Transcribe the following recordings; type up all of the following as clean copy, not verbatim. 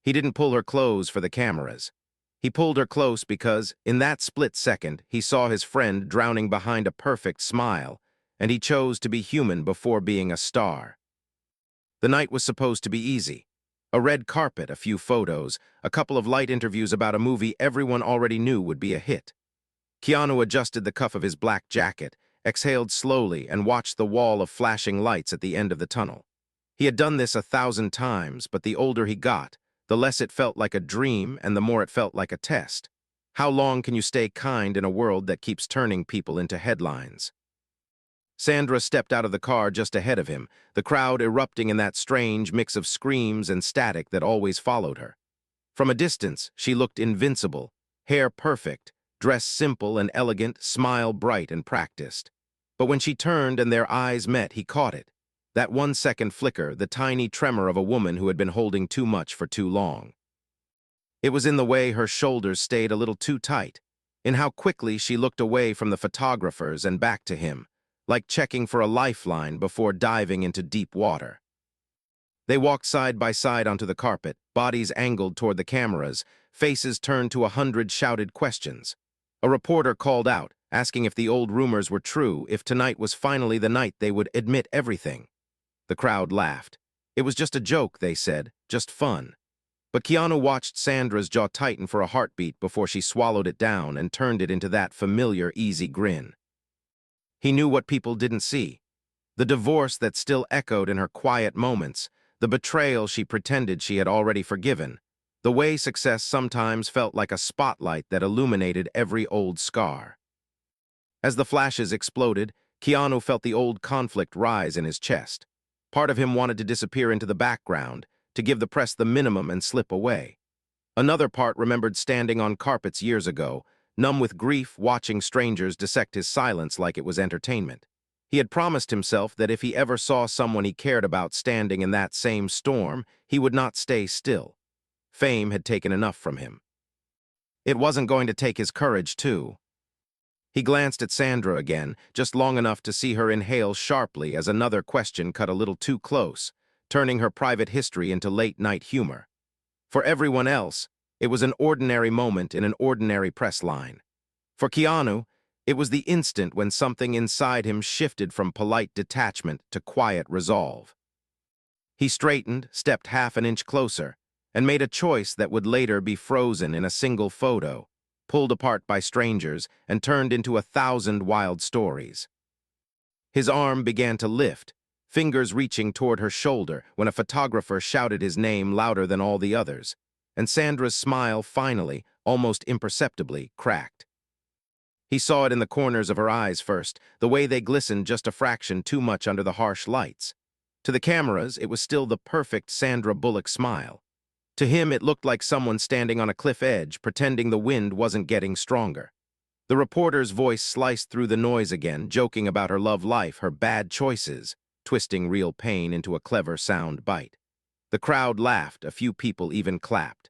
He didn't pull her close for the cameras. He pulled her close because, in that split second, he saw his friend drowning behind a perfect smile, and he chose to be human before being a star. The night was supposed to be easy. A red carpet, a few photos, a couple of light interviews about a movie everyone already knew would be a hit. Keanu adjusted the cuff of his black jacket, exhaled slowly, and watched the wall of flashing lights at the end of the tunnel. He had done this 1,000 times, but the older he got, the less it felt like a dream and the more it felt like a test. How long can you stay kind in a world that keeps turning people into headlines? Sandra stepped out of the car just ahead of him, the crowd erupting in that strange mix of screams and static that always followed her. From a distance, she looked invincible, hair perfect, dress simple and elegant, smile bright and practiced. But when she turned and their eyes met, he caught it. That 1-second flicker, the tiny tremor of a woman who had been holding too much for too long. It was in the way her shoulders stayed a little too tight, in how quickly she looked away from the photographers and back to him, like checking for a lifeline before diving into deep water. They walked side by side onto the carpet, bodies angled toward the cameras, faces turned to 100 shouted questions. A reporter called out, asking if the old rumors were true, if tonight was finally the night they would admit everything. The crowd laughed. It was just a joke, they said, just fun. But Keanu watched Sandra's jaw tighten for a heartbeat before she swallowed it down and turned it into that familiar, easy grin. He knew what people didn't see. The divorce that still echoed in her quiet moments, the betrayal she pretended she had already forgiven, the way success sometimes felt like a spotlight that illuminated every old scar. As the flashes exploded, Keanu felt the old conflict rise in his chest. Part of him wanted to disappear into the background, to give the press the minimum and slip away. Another part remembered standing on carpets years ago, numb with grief, watching strangers dissect his silence like it was entertainment. He had promised himself that if he ever saw someone he cared about standing in that same storm, he would not stay still. Fame had taken enough from him. It wasn't going to take his courage, too. He glanced at Sandra again, just long enough to see her inhale sharply as another question cut a little too close, turning her private history into late-night humor. For everyone else, it was an ordinary moment in an ordinary press line. For Keanu, it was the instant when something inside him shifted from polite detachment to quiet resolve. He straightened, stepped half an inch closer, and made a choice that would later be frozen in a single photo, pulled apart by strangers and turned into 1,000 wild stories. His arm began to lift, fingers reaching toward her shoulder when a photographer shouted his name louder than all the others, and Sandra's smile finally, almost imperceptibly, cracked. He saw it in the corners of her eyes first, the way they glistened just a fraction too much under the harsh lights. To the cameras, it was still the perfect Sandra Bullock smile. To him, it looked like someone standing on a cliff edge, pretending the wind wasn't getting stronger. The reporter's voice sliced through the noise again, joking about her love life, her bad choices, twisting real pain into a clever sound bite. The crowd laughed, a few people even clapped.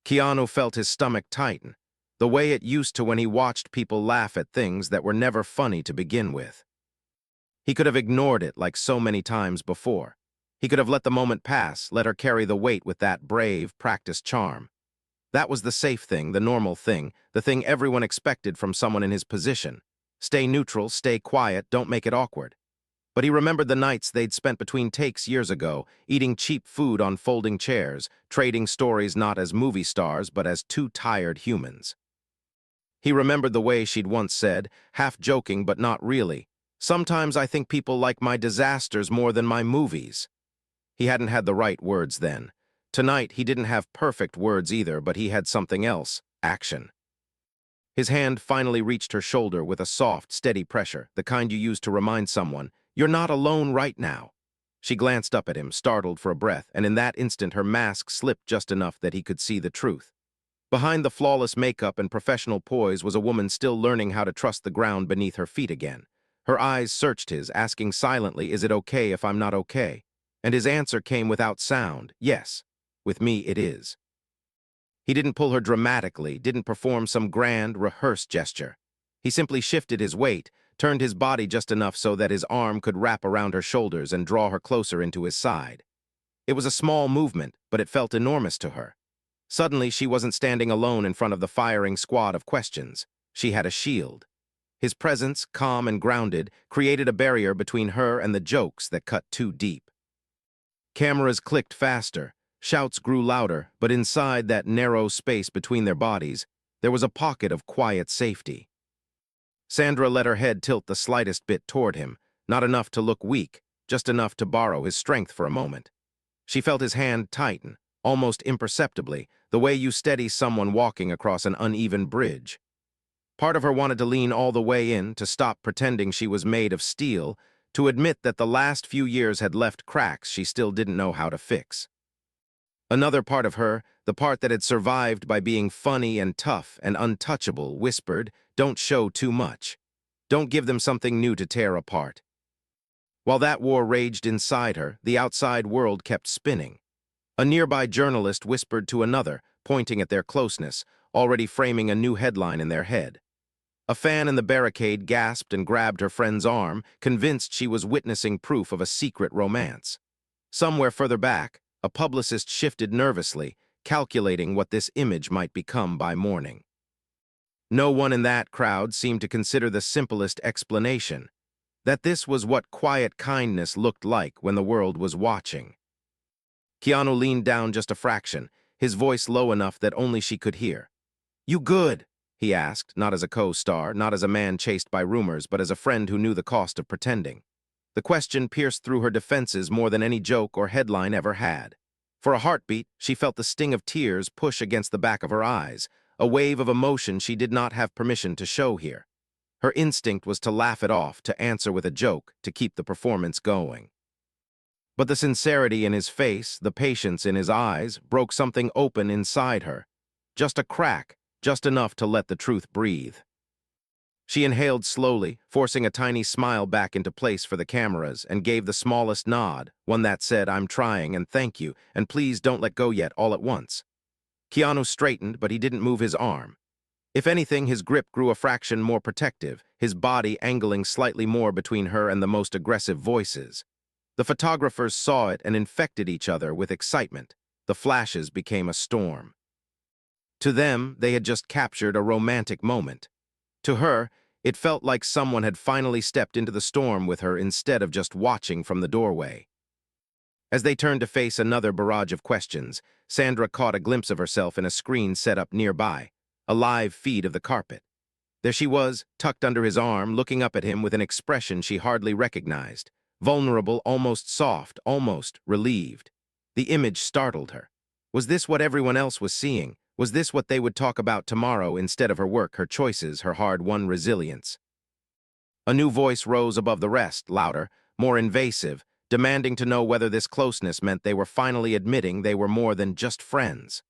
Keanu felt his stomach tighten, the way it used to when he watched people laugh at things that were never funny to begin with. He could have ignored it like so many times before. He could have let the moment pass, let her carry the weight with that brave, practiced charm. That was the safe thing, the normal thing, the thing everyone expected from someone in his position. Stay neutral, stay quiet, don't make it awkward. But he remembered the nights they'd spent between takes years ago, eating cheap food on folding chairs, trading stories not as movie stars but as two tired humans. He remembered the way she'd once said, half joking but not really, "Sometimes I think people like my disasters more than my movies." He hadn't had the right words then. Tonight, he didn't have perfect words either, but he had something else, action. His hand finally reached her shoulder with a soft, steady pressure, the kind you use to remind someone, "You're not alone right now." She glanced up at him, startled for a breath, and in that instant her mask slipped just enough that he could see the truth. Behind the flawless makeup and professional poise was a woman still learning how to trust the ground beneath her feet again. Her eyes searched his, asking silently, "Is it okay if I'm not okay?" And his answer came without sound, "Yes, with me it is." He didn't pull her dramatically, didn't perform some grand, rehearsed gesture. He simply shifted his weight, turned his body just enough so that his arm could wrap around her shoulders and draw her closer into his side. It was a small movement, but it felt enormous to her. Suddenly, she wasn't standing alone in front of the firing squad of questions. She had a shield. His presence, calm and grounded, created a barrier between her and the jokes that cut too deep. Cameras clicked faster, shouts grew louder, but inside that narrow space between their bodies, there was a pocket of quiet safety. Sandra let her head tilt the slightest bit toward him, not enough to look weak, just enough to borrow his strength for a moment. She felt his hand tighten, almost imperceptibly, the way you steady someone walking across an uneven bridge. Part of her wanted to lean all the way in, to stop pretending she was made of steel, to admit that the last few years had left cracks she still didn't know how to fix. Another part of her, the part that had survived by being funny and tough and untouchable, whispered, "Don't show too much. Don't give them something new to tear apart." While that war raged inside her, the outside world kept spinning. A nearby journalist whispered to another, pointing at their closeness, already framing a new headline in their head. A fan in the barricade gasped and grabbed her friend's arm, convinced she was witnessing proof of a secret romance. Somewhere further back, a publicist shifted nervously, calculating what this image might become by morning. No one in that crowd seemed to consider the simplest explanation, that this was what quiet kindness looked like when the world was watching. Keanu leaned down just a fraction, his voice low enough that only she could hear. "You good?" he asked, not as a co-star, not as a man chased by rumors, but as a friend who knew the cost of pretending. The question pierced through her defenses more than any joke or headline ever had. For a heartbeat, she felt the sting of tears push against the back of her eyes, a wave of emotion she did not have permission to show here. Her instinct was to laugh it off, to answer with a joke, to keep the performance going. But the sincerity in his face, the patience in his eyes, broke something open inside her. Just a crack, just enough to let the truth breathe. She inhaled slowly, forcing a tiny smile back into place for the cameras, and gave the smallest nod, one that said, "I'm trying, and thank you, and please don't let go yet," all at once. Keanu straightened, but he didn't move his arm. If anything, his grip grew a fraction more protective, his body angling slightly more between her and the most aggressive voices. The photographers saw it and infected each other with excitement. The flashes became a storm. To them, they had just captured a romantic moment. To her, it felt like someone had finally stepped into the storm with her instead of just watching from the doorway. As they turned to face another barrage of questions, Sandra caught a glimpse of herself in a screen set up nearby, a live feed of the carpet. There she was, tucked under his arm, looking up at him with an expression she hardly recognized. Vulnerable, almost soft, almost relieved. The image startled her. Was this what everyone else was seeing? Was this what they would talk about tomorrow instead of her work, her choices, her hard-won resilience? A new voice rose above the rest, louder, more invasive, demanding to know whether this closeness meant they were finally admitting they were more than just friends.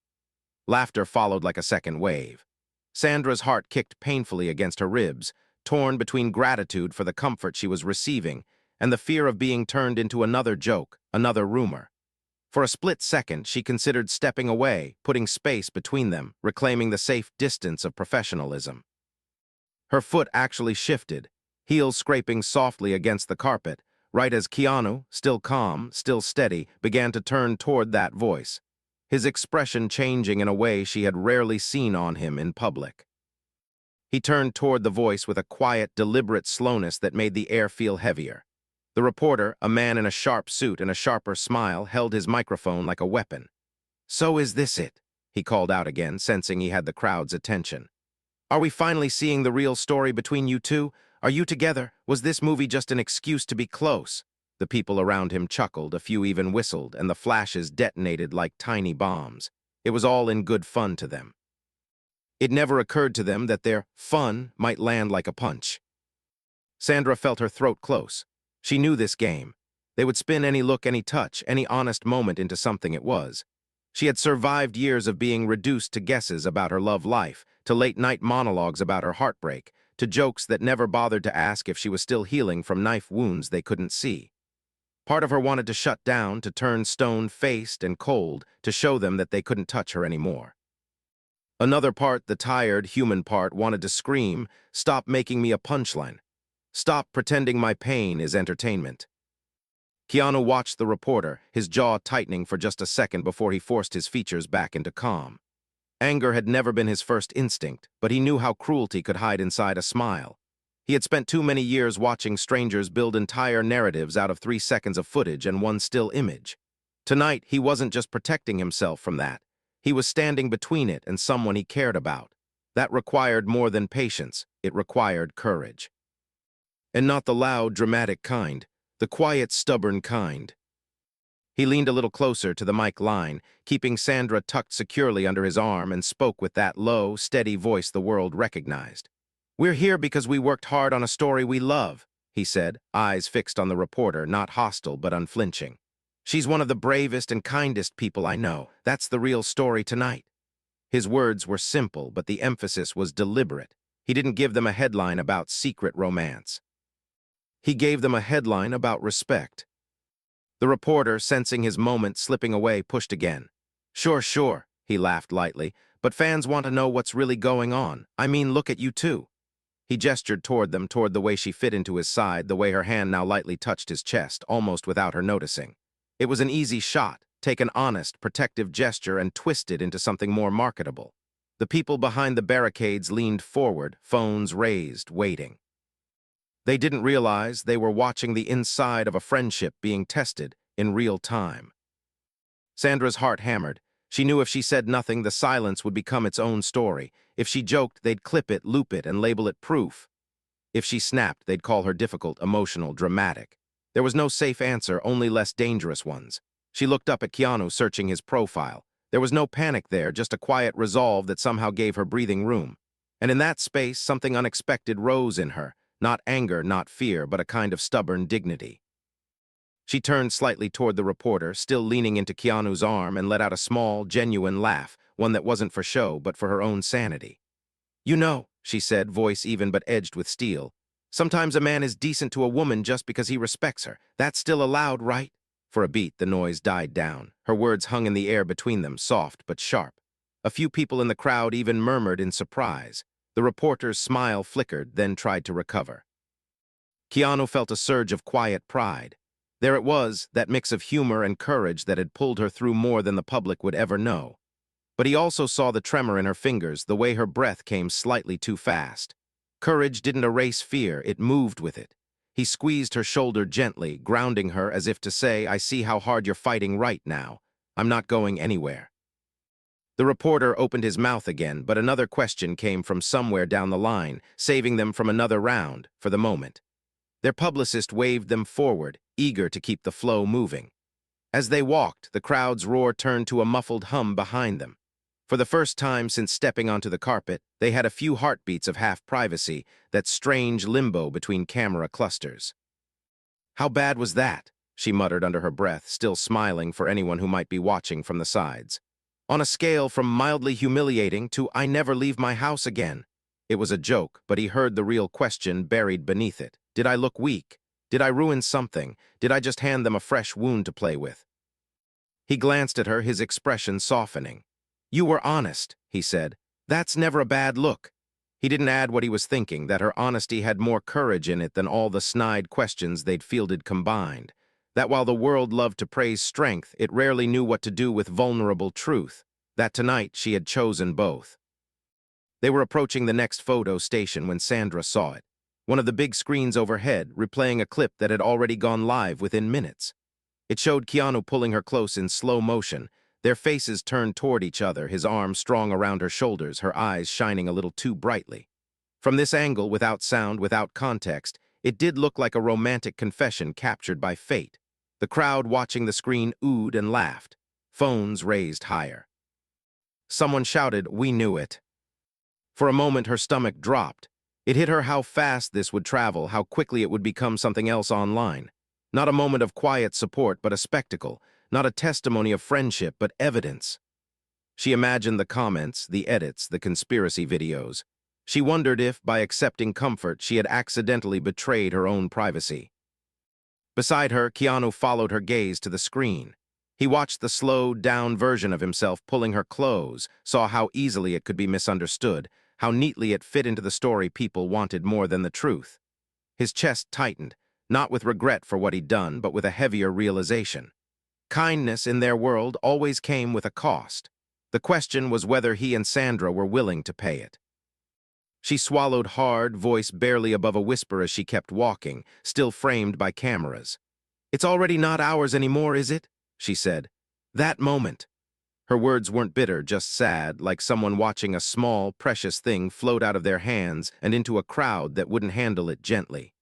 Laughter followed like a second wave. Sandra's heart kicked painfully against her ribs, torn between gratitude for the comfort she was receiving and the fear of being turned into another joke, another rumor. For a split second, she considered stepping away, putting space between them, reclaiming the safe distance of professionalism. Her foot actually shifted, heels scraping softly against the carpet, right as Keanu, still calm, still steady, began to turn toward that voice, his expression changing in a way she had rarely seen on him in public. He turned toward the voice with a quiet, deliberate slowness that made the air feel heavier. The reporter, a man in a sharp suit and a sharper smile, held his microphone like a weapon. "So is this it?" he called out again, sensing he had the crowd's attention. "Are we finally seeing the real story between you two? Are you together? Was this movie just an excuse to be close?" The people around him chuckled, a few even whistled, and the flashes detonated like tiny bombs. It was all in good fun to them. It never occurred to them that their fun might land like a punch. Sandra felt her throat close. She knew this game. They would spin any look, any touch, any honest moment into something it was. She had survived years of being reduced to guesses about her love life, to late-night monologues about her heartbreak, to jokes that never bothered to ask if she was still healing from knife wounds they couldn't see. Part of her wanted to shut down, to turn stone-faced and cold, to show them that they couldn't touch her anymore. Another part, the tired, human part, wanted to scream, "Stop making me a punchline. Stop pretending my pain is entertainment." Keanu watched the reporter, his jaw tightening for just a second before he forced his features back into calm. Anger had never been his first instinct, but he knew how cruelty could hide inside a smile. He had spent too many years watching strangers build entire narratives out of 3 seconds of footage and one still image. Tonight, he wasn't just protecting himself from that. He was standing between it and someone he cared about. That required more than patience. It required courage. And not the loud, dramatic kind, the quiet, stubborn kind. He leaned a little closer to the mic line, keeping Sandra tucked securely under his arm, and spoke with that low, steady voice the world recognized. "We're here because we worked hard on a story we love," he said, eyes fixed on the reporter, not hostile but unflinching. "She's one of the bravest and kindest people I know. That's the real story tonight." His words were simple, but the emphasis was deliberate. He didn't give them a headline about secret romance. He gave them a headline about respect. The reporter, sensing his moment slipping away, pushed again. Sure, he laughed lightly, "but fans want to know what's really going on. I mean, look at you two." He gestured toward them, toward the way she fit into his side, the way her hand now lightly touched his chest, almost without her noticing. It was an easy shot, take an honest, protective gesture and twist it into something more marketable. The people behind the barricades leaned forward, phones raised, waiting. They didn't realize they were watching the inside of a friendship being tested in real time. Sandra's heart hammered. She knew if she said nothing, the silence would become its own story. If she joked, they'd clip it, loop it, and label it proof. If she snapped, they'd call her difficult, emotional, dramatic. There was no safe answer, only less dangerous ones. She looked up at Keanu, searching his profile. There was no panic there, just a quiet resolve that somehow gave her breathing room. And in that space, something unexpected rose in her. Not anger, not fear, but a kind of stubborn dignity. She turned slightly toward the reporter, still leaning into Keanu's arm, and let out a small, genuine laugh, one that wasn't for show, but for her own sanity. "You know," she said, voice even but edged with steel, "sometimes a man is decent to a woman just because he respects her. That's still allowed, right?" For a beat, the noise died down. Her words hung in the air between them, soft but sharp. A few people in the crowd even murmured in surprise. The reporter's smile flickered, then tried to recover. Keanu felt a surge of quiet pride. There it was, that mix of humor and courage that had pulled her through more than the public would ever know. But he also saw the tremor in her fingers, the way her breath came slightly too fast. Courage didn't erase fear, it moved with it. He squeezed her shoulder gently, grounding her as if to say, "I see how hard you're fighting right now. I'm not going anywhere." The reporter opened his mouth again, but another question came from somewhere down the line, saving them from another round, for the moment. Their publicist waved them forward, eager to keep the flow moving. As they walked, the crowd's roar turned to a muffled hum behind them. For the first time since stepping onto the carpet, they had a few heartbeats of half-privacy, that strange limbo between camera clusters. "How bad was that?" she muttered under her breath, still smiling for anyone who might be watching from the sides. "On a scale from mildly humiliating to I never leave my house again." It was a joke, but he heard the real question buried beneath it. Did I look weak? Did I ruin something? Did I just hand them a fresh wound to play with? He glanced at her, his expression softening. "You were honest," he said. "That's never a bad look." He didn't add what he was thinking, that her honesty had more courage in it than all the snide questions they'd fielded combined. That while the world loved to praise strength, it rarely knew what to do with vulnerable truth. That tonight she had chosen both. They were approaching the next photo station when Sandra saw it. One of the big screens overhead, replaying a clip that had already gone live within minutes. It showed Keanu pulling her close in slow motion, their faces turned toward each other, his arm strong around her shoulders, her eyes shining a little too brightly. From this angle, without sound, without context, it did look like a romantic confession captured by fate. The crowd watching the screen oohed and laughed. Phones raised higher. Someone shouted, "We knew it." For a moment, her stomach dropped. It hit her how fast this would travel, how quickly it would become something else online. Not a moment of quiet support, but a spectacle. Not a testimony of friendship, but evidence. She imagined the comments, the edits, the conspiracy videos. She wondered if, by accepting comfort, she had accidentally betrayed her own privacy. Beside her, Keanu followed her gaze to the screen. He watched the slowed-down version of himself pulling her clothes, saw how easily it could be misunderstood, how neatly it fit into the story people wanted more than the truth. His chest tightened. not with regret for what he'd done, but with a heavier realization. Kindness in their world always came with a cost. The question was whether he and Sandra were willing to pay it. She swallowed hard, voice barely above a whisper as she kept walking, still framed by cameras. "It's already not ours anymore, is it?" she said. That moment. Her words weren't bitter, just sad, like someone watching a small, precious thing float out of their hands and into a crowd that wouldn't handle it gently.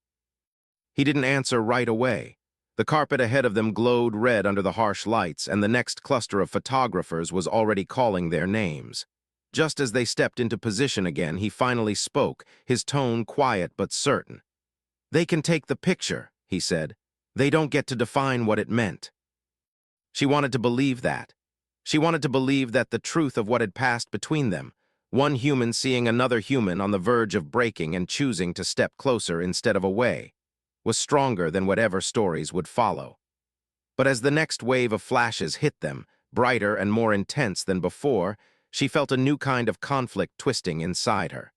He didn't answer right away. The carpet ahead of them glowed red under the harsh lights, and the next cluster of photographers was already calling their names. Just as they stepped into position again, he finally spoke, his tone quiet but certain. "They can take the picture," he said. "They don't get to define what it meant." She wanted to believe that. She wanted to believe that the truth of what had passed between them, one human seeing another human on the verge of breaking and choosing to step closer instead of away, was stronger than whatever stories would follow. But as the next wave of flashes hit them, brighter and more intense than before, she felt a new kind of conflict twisting inside her.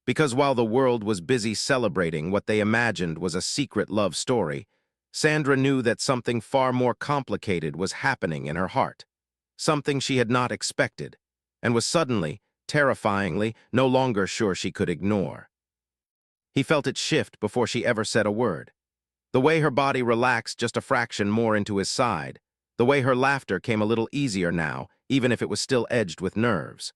Because while the world was busy celebrating what they imagined was a secret love story, Sandra knew that something far more complicated was happening in her heart. Something she had not expected, and was suddenly, terrifyingly, no longer sure she could ignore. He felt it shift before she ever said a word. The way her body relaxed just a fraction more into his side, the way her laughter came a little easier now, even if it was still edged with nerves.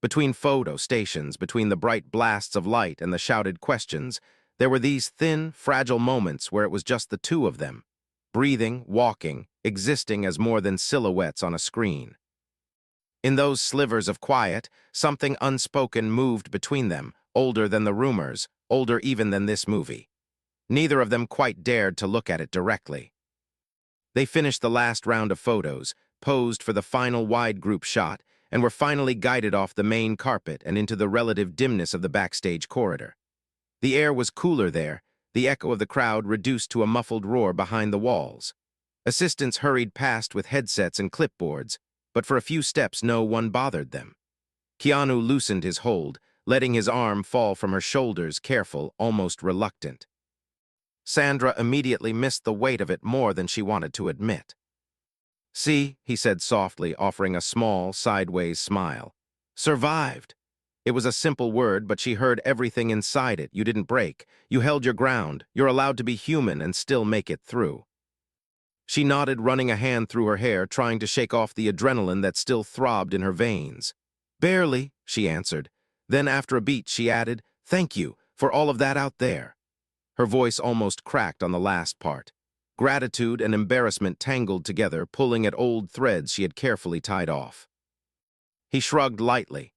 Between photo stations, between the bright blasts of light and the shouted questions, there were these thin, fragile moments where it was just the two of them, breathing, walking, existing as more than silhouettes on a screen. In those slivers of quiet, something unspoken moved between them, older than the rumors, older even than this movie. Neither of them quite dared to look at it directly. They finished the last round of photos, posed for the final wide group shot, and were finally guided off the main carpet and into the relative dimness of the backstage corridor. The air was cooler there, the echo of the crowd reduced to a muffled roar behind the walls. Assistants hurried past with headsets and clipboards, but for a few steps no one bothered them. Keanu loosened his hold, letting his arm fall from her shoulders, careful, almost reluctant. Sandra immediately missed the weight of it more than she wanted to admit. "See," he said softly, offering a small, sideways smile. "Survived." It was a simple word, but she heard everything inside it. You didn't break. You held your ground. You're allowed to be human and still make it through. She nodded, running a hand through her hair, trying to shake off the adrenaline that still throbbed in her veins. "Barely," she answered. Then, after a beat, she added, "Thank you for all of that out there." Her voice almost cracked on the last part. Gratitude and embarrassment tangled together, pulling at old threads she had carefully tied off. He shrugged lightly.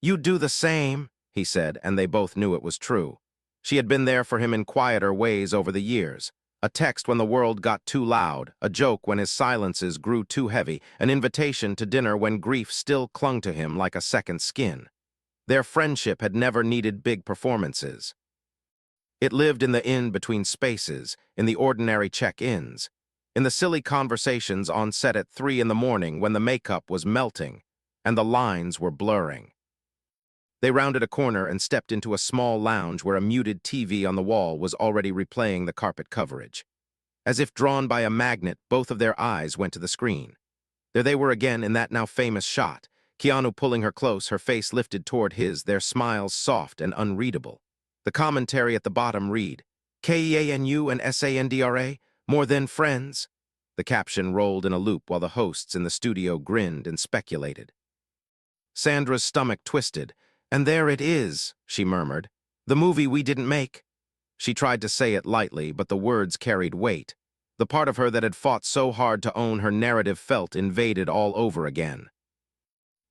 "You do the same," he said, and they both knew it was true. She had been there for him in quieter ways over the years. A text when the world got too loud, a joke when his silences grew too heavy, an invitation to dinner when grief still clung to him like a second skin. Their friendship had never needed big performances. It lived in the in-between spaces, in the ordinary check-ins, in the silly conversations on set at 3 in the morning when the makeup was melting and the lines were blurring. They rounded a corner and stepped into a small lounge where a muted TV on the wall was already replaying the carpet coverage. As if drawn by a magnet, both of their eyes went to the screen. There they were again in that now famous shot, Keanu pulling her close, her face lifted toward his, their smiles soft and unreadable. The commentary at the bottom read, "Keanu and Sandra, more than friends." The caption rolled in a loop while the hosts in the studio grinned and speculated. Sandra's stomach twisted. "And there it is," she murmured. "The movie we didn't make." She tried to say it lightly, but the words carried weight. The part of her that had fought so hard to own her narrative felt invaded all over again.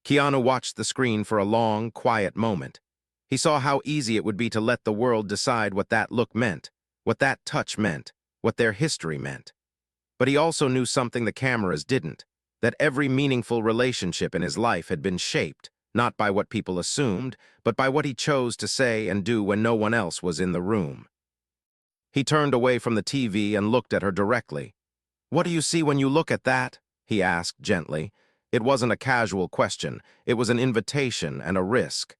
Keanu watched the screen for a long, quiet moment. He saw how easy it would be to let the world decide what that look meant, what that touch meant, what their history meant. But he also knew something the cameras didn't, that every meaningful relationship in his life had been shaped, not by what people assumed, but by what he chose to say and do when no one else was in the room. He turned away from the TV and looked at her directly. "What do you see when you look at that?" he asked gently. It wasn't a casual question. It was an invitation and a risk.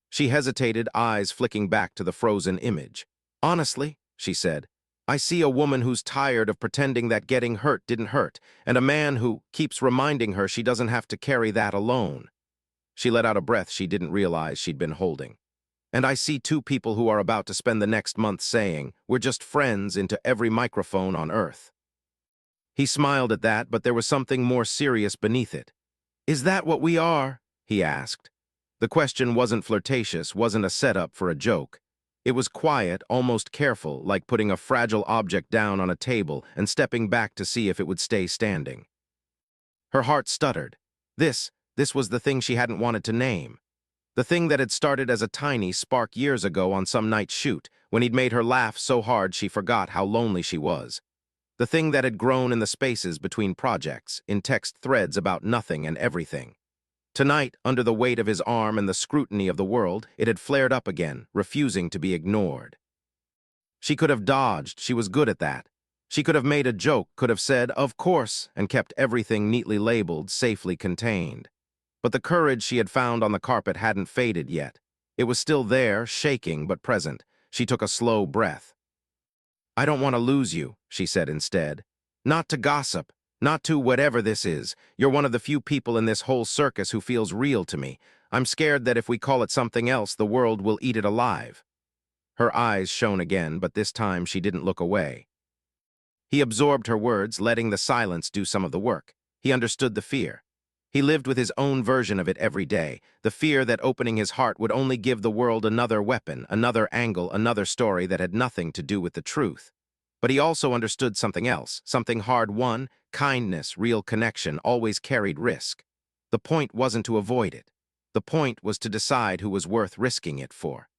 She hesitated, eyes flicking back to the frozen image. "Honestly," she said. I see a woman who's tired of pretending that getting hurt didn't hurt, and a man who keeps reminding her she doesn't have to carry that alone. She let out a breath she didn't realize she'd been holding. And I see two people who are about to spend the next month saying, we're just friends, into every microphone on Earth. He smiled at that, but there was something more serious beneath it. Is that what we are? He asked. The question wasn't flirtatious, wasn't a setup for a joke. It was quiet, almost careful, like putting a fragile object down on a table and stepping back to see if it would stay standing. Her heart stuttered. This was the thing she hadn't wanted to name. The thing that had started as a tiny spark years ago on some night shoot, when he'd made her laugh so hard she forgot how lonely she was. The thing that had grown in the spaces between projects, in text threads about nothing and everything. Tonight, under the weight of his arm and the scrutiny of the world, it had flared up again, refusing to be ignored. She could have dodged, she was good at that. She could have made a joke, could have said, of course, and kept everything neatly labeled, safely contained. But the courage she had found on the carpet hadn't faded yet. It was still there, shaking but present. She took a slow breath. I don't want to lose you, she said instead. Not to gossip, not to whatever this is. You're one of the few people in this whole circus who feels real to me. I'm scared that if we call it something else, the world will eat it alive. Her eyes shone again, but this time she didn't look away. He absorbed her words, letting the silence do some of the work. He understood the fear. He lived with his own version of it every day, the fear that opening his heart would only give the world another weapon, another angle, another story that had nothing to do with the truth. But he also understood something else, something hard-won. Kindness, real connection, always carried risk. The point wasn't to avoid it. The point was to decide who was worth risking it for.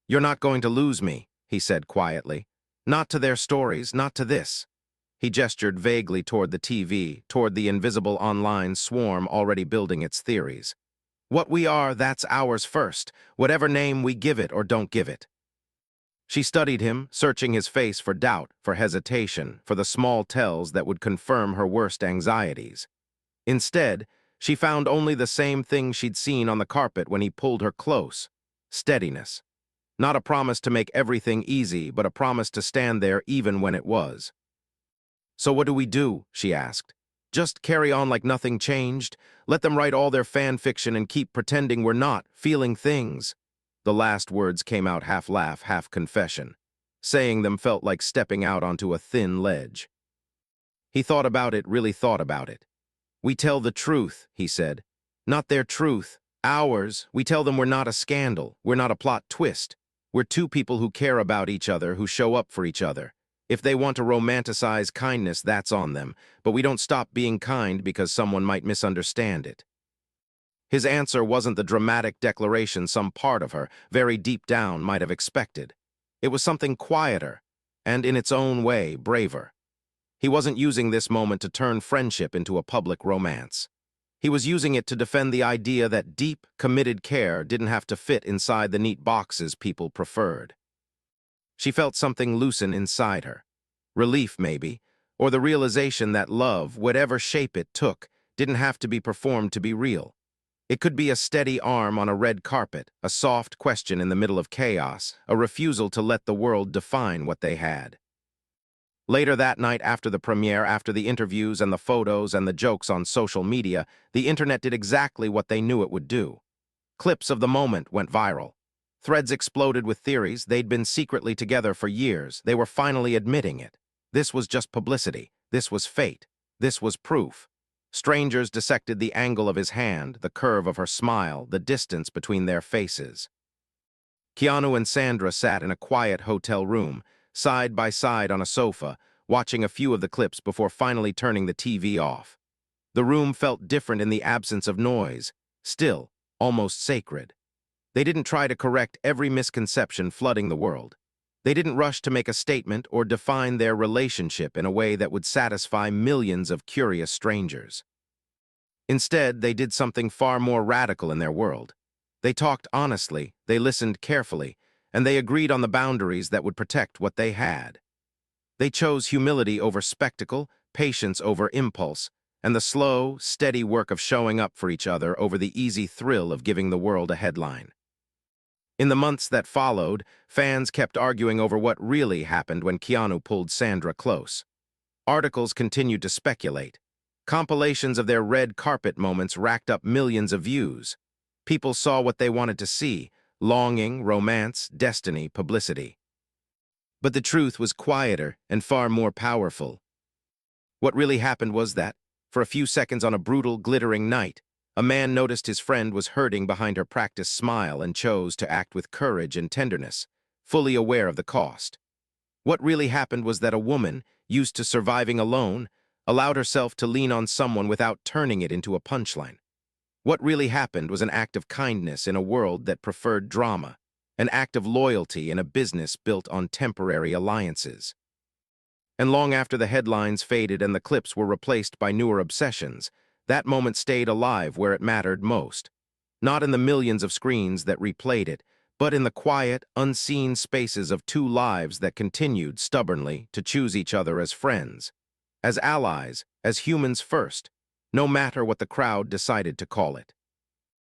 You're not going to lose me, he said quietly. Not to their stories, not to this. He gestured vaguely toward the TV, toward the invisible online swarm already building its theories. What we are, that's ours first, whatever name we give it or don't give it. She studied him, searching his face for doubt, for hesitation, for the small tells that would confirm her worst anxieties. Instead, she found only the same thing she'd seen on the carpet when he pulled her close: steadiness. Not a promise to make everything easy, but a promise to stand there even when it was. So what do we do? She asked. Just carry on like nothing changed? Let them write all their fan fiction and keep pretending we're not feeling things? The last words came out half laugh, half confession. Saying them felt like stepping out onto a thin ledge. He thought about it, really thought about it. We tell the truth, he said. Not their truth, ours. We tell them we're not a scandal, we're not a plot twist. We're two people who care about each other, who show up for each other. If they want to romanticize kindness, that's on them, but we don't stop being kind because someone might misunderstand it. His answer wasn't the dramatic declaration some part of her, very deep down, might have expected. It was something quieter, and in its own way, braver. He wasn't using this moment to turn friendship into a public romance. He was using it to defend the idea that deep, committed care didn't have to fit inside the neat boxes people preferred. She felt something loosen inside her. Relief, maybe, or the realization that love, whatever shape it took, didn't have to be performed to be real. It could be a steady arm on a red carpet, a soft question in the middle of chaos, a refusal to let the world define what they had. Later that night, after the premiere, after the interviews and the photos and the jokes on social media, the internet did exactly what they knew it would do. Clips of the moment went viral. Threads exploded with theories. They'd been secretly together for years. They were finally admitting it. This was just publicity. This was fate. This was proof. Strangers dissected the angle of his hand, the curve of her smile, the distance between their faces. Keanu and Sandra sat in a quiet hotel room, side by side on a sofa, watching a few of the clips before finally turning the TV off. The room felt different in the absence of noise, still, almost sacred. They didn't try to correct every misconception flooding the world. They didn't rush to make a statement or define their relationship in a way that would satisfy millions of curious strangers. Instead, they did something far more radical in their world. They talked honestly, they listened carefully, and they agreed on the boundaries that would protect what they had. They chose humility over spectacle, patience over impulse, and the slow, steady work of showing up for each other over the easy thrill of giving the world a headline. In the months that followed, fans kept arguing over what really happened when Keanu pulled Sandra close. Articles continued to speculate. Compilations of their red carpet moments racked up millions of views. People saw what they wanted to see: longing, romance, destiny, publicity. But the truth was quieter and far more powerful. What really happened was that, for a few seconds on a brutal, glittering night, a man noticed his friend was hurting behind her practiced smile and chose to act with courage and tenderness, fully aware of the cost. What really happened was that a woman, used to surviving alone, allowed herself to lean on someone without turning it into a punchline. What really happened was an act of kindness in a world that preferred drama, an act of loyalty in a business built on temporary alliances. And long after the headlines faded and the clips were replaced by newer obsessions, that moment stayed alive where it mattered most. Not in the millions of screens that replayed it, but in the quiet, unseen spaces of two lives that continued stubbornly to choose each other as friends, as allies, as humans first, no matter what the crowd decided to call it.